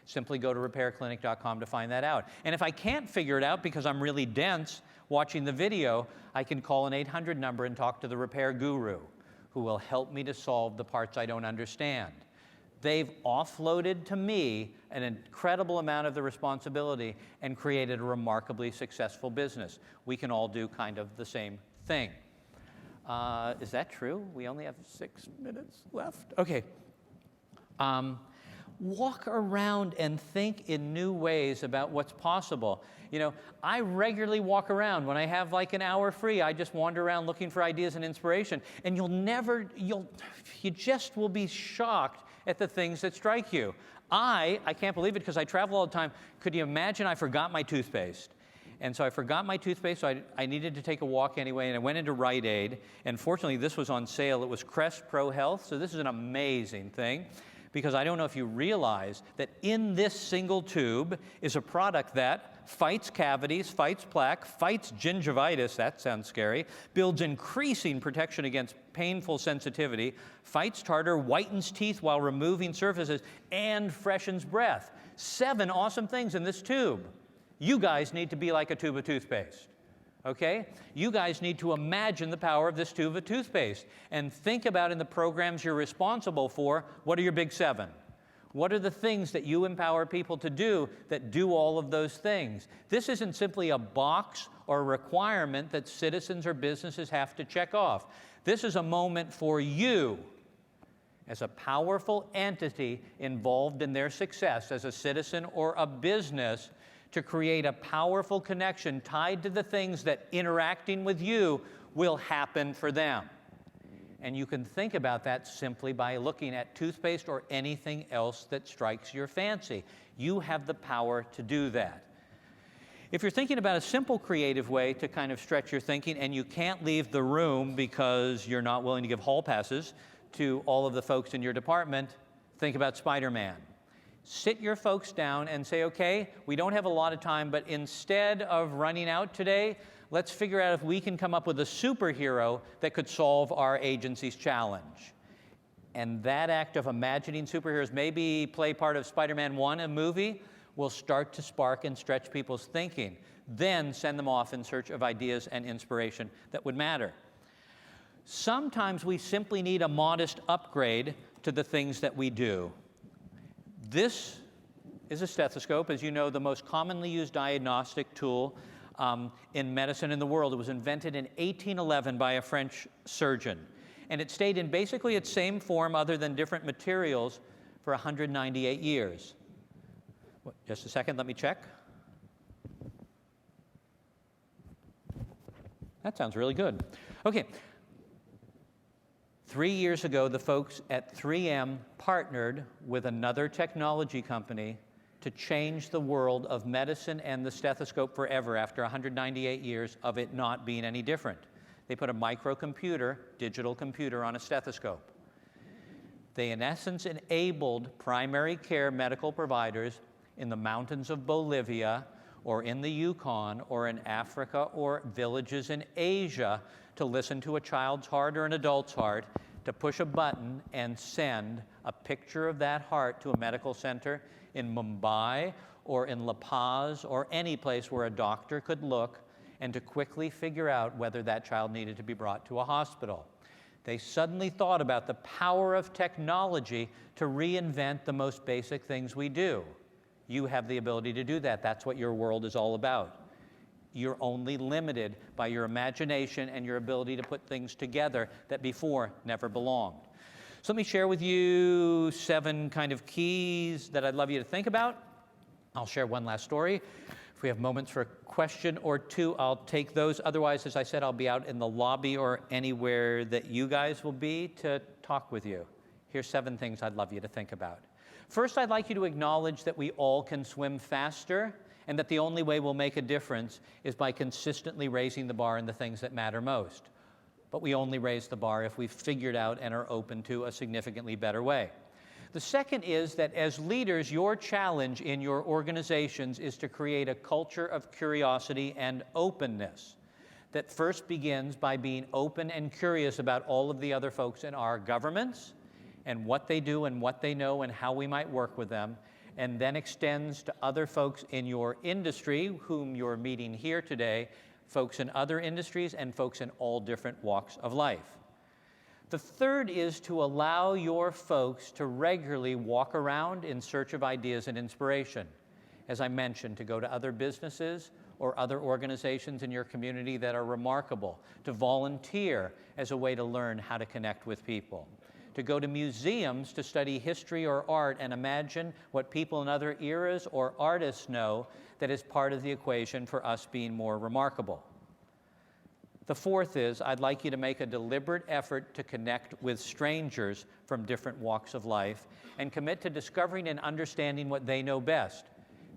Simply go to repairclinic.com to find that out. And if I can't figure it out because I'm really dense watching the video, I can call an 800 number and talk to the repair guru who will help me to solve the parts I don't understand. They've offloaded to me an incredible amount of the responsibility and created a remarkably successful business. We can all do kind of the same thing. Is that true? We only have 6 minutes left. Okay. Walk around and think in new ways about what's possible. You know, I regularly walk around. When I have like an hour free, I just wander around looking for ideas and inspiration. And you just will be shocked at the things that strike you. I can't believe it because I travel all the time. Could you imagine I forgot my toothpaste? And so I forgot my toothpaste, so I needed to take a walk anyway, and I went into Rite Aid, and fortunately this was on sale. It was Crest Pro Health, so this is an amazing thing, because I don't know if you realize that in this single tube is a product that fights cavities, fights plaque, fights gingivitis, that sounds scary, builds increasing protection against painful sensitivity, fights tartar, whitens teeth while removing surfaces, and freshens breath. 7 awesome things in this tube. You guys need to be like a tube of toothpaste. Okay? You guys need to imagine the power of this tube of toothpaste and think about in the programs you're responsible for, what are your big 7? What are the things that you empower people to do that do all of those things? This isn't simply a box or a requirement that citizens or businesses have to check off. This is a moment for you as a powerful entity involved in their success as a citizen or a business to create a powerful connection tied to the things that interacting with you will happen for them. And you can think about that simply by looking at toothpaste or anything else that strikes your fancy. You have the power to do that. If you're thinking about a simple creative way to kind of stretch your thinking and you can't leave the room because you're not willing to give hall passes to all of the folks in your department, think about Spider-Man. Sit your folks down and say, okay, we don't have a lot of time, but instead of running out today, let's figure out if we can come up with a superhero that could solve our agency's challenge. And that act of imagining superheroes, maybe play part of Spider-Man 1, a movie, will start to spark and stretch people's thinking. Then send them off in search of ideas and inspiration that would matter. Sometimes we simply need a modest upgrade to the things that we do. This is a stethoscope, as you know, the most commonly used diagnostic tool in medicine in the world. It was invented in 1811 by a French surgeon. And it stayed in basically its same form other than different materials for 198 years. Just a second, let me check. That sounds really good. Okay. 3 years ago, the folks at 3M partnered with another technology company to change the world of medicine and the stethoscope forever after 198 years of it not being any different. They put a microcomputer, digital computer, on a stethoscope. They, in essence, enabled primary care medical providers in the mountains of Bolivia or in the Yukon or in Africa or villages in Asia to listen to a child's heart or an adult's heart, to push a button and send a picture of that heart to a medical center in Mumbai or in La Paz or any place where a doctor could look and to quickly figure out whether that child needed to be brought to a hospital. They suddenly thought about the power of technology to reinvent the most basic things we do. You have the ability to do that. That's what your world is all about. You're only limited by your imagination and your ability to put things together that before never belonged. So let me share with you 7 kind of keys that I'd love you to think about. I'll share one last story. If we have moments for a question or two, I'll take those. Otherwise, as I said, I'll be out in the lobby or anywhere that you guys will be to talk with you. Here's 7 things I'd love you to think about. First, I'd like you to acknowledge that we all can swim faster, and that the only way we'll make a difference is by consistently raising the bar in the things that matter most. But we only raise the bar if we've figured out and are open to a significantly better way. The second is that as leaders, your challenge in your organizations is to create a culture of curiosity and openness that first begins by being open and curious about all of the other folks in our governments and what they do and what they know and how we might work with them, and then extends to other folks in your industry, whom you're meeting here today, folks in other industries, and folks in all different walks of life. The third is to allow your folks to regularly walk around in search of ideas and inspiration. As I mentioned, to go to other businesses or other organizations in your community that are remarkable, to volunteer as a way to learn how to connect with people, to go to museums to study history or art and imagine what people in other eras or artists know that is part of the equation for us being more remarkable. The fourth is, I'd like you to make a deliberate effort to connect with strangers from different walks of life and commit to discovering and understanding what they know best.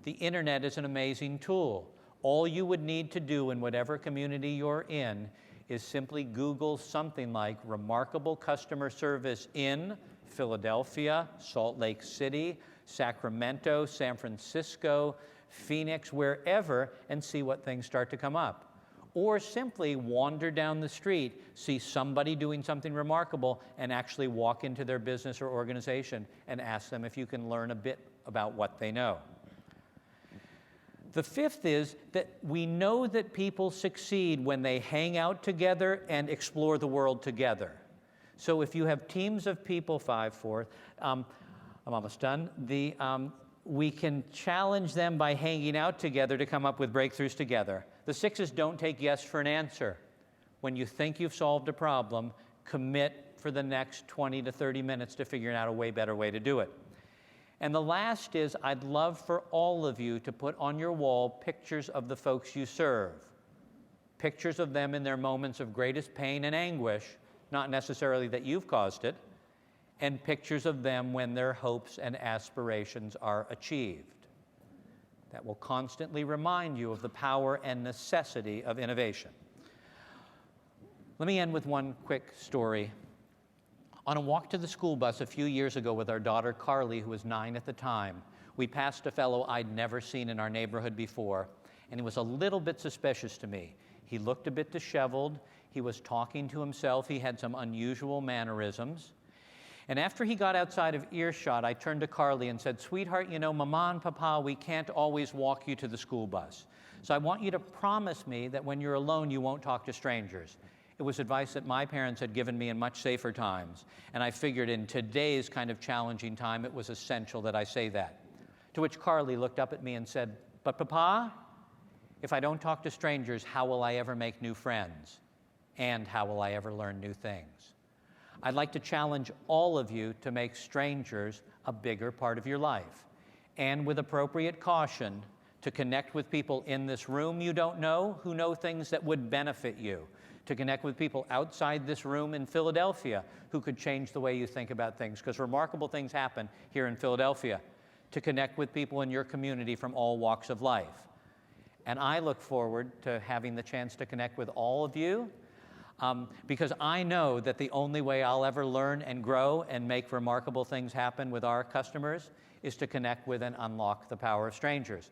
The internet is an amazing tool. All you would need to do in whatever community you're in is simply Google something like remarkable customer service in Philadelphia, Salt Lake City, Sacramento, San Francisco, Phoenix, wherever, and see what things start to come up. Or simply wander down the street, see somebody doing something remarkable, and actually walk into their business or organization and ask them if you can learn a bit about what they know. The fifth is that we know that people succeed when they hang out together and explore the world together. So if you have teams of people, I'm almost done. We can challenge them by hanging out together to come up with breakthroughs together. The sixth is don't take yes for an answer. When you think you've solved a problem, commit for the next 20 to 30 minutes to figuring out a way better way to do it. And the last is I'd love for all of you to put on your wall pictures of the folks you serve. Pictures of them in their moments of greatest pain and anguish, not necessarily that you've caused it, and pictures of them when their hopes and aspirations are achieved. That will constantly remind you of the power and necessity of innovation. Let me end with one quick story. On a walk to the school bus a few years ago with our daughter Carly, who was 9 at the time, we passed a fellow I'd never seen in our neighborhood before, and he was a little bit suspicious to me. He looked a bit disheveled. He was talking to himself. He had some unusual mannerisms. And after he got outside of earshot, I turned to Carly and said, "Sweetheart, you know, Mama and Papa, we can't always walk you to the school bus. So I want you to promise me that when you're alone, you won't talk to strangers." It was advice that my parents had given me in much safer times. And I figured in today's kind of challenging time, it was essential that I say that. To which Carly looked up at me and said, "But Papa, if I don't talk to strangers, how will I ever make new friends? And how will I ever learn new things?" I'd like to challenge all of you to make strangers a bigger part of your life, and with appropriate caution, to connect with people in this room you don't know who know things that would benefit you, to connect with people outside this room in Philadelphia who could change the way you think about things, because remarkable things happen here in Philadelphia, to connect with people in your community from all walks of life. And I look forward to having the chance to connect with all of you, because I know that the only way I'll ever learn and grow and make remarkable things happen with our customers is to connect with and unlock the power of strangers.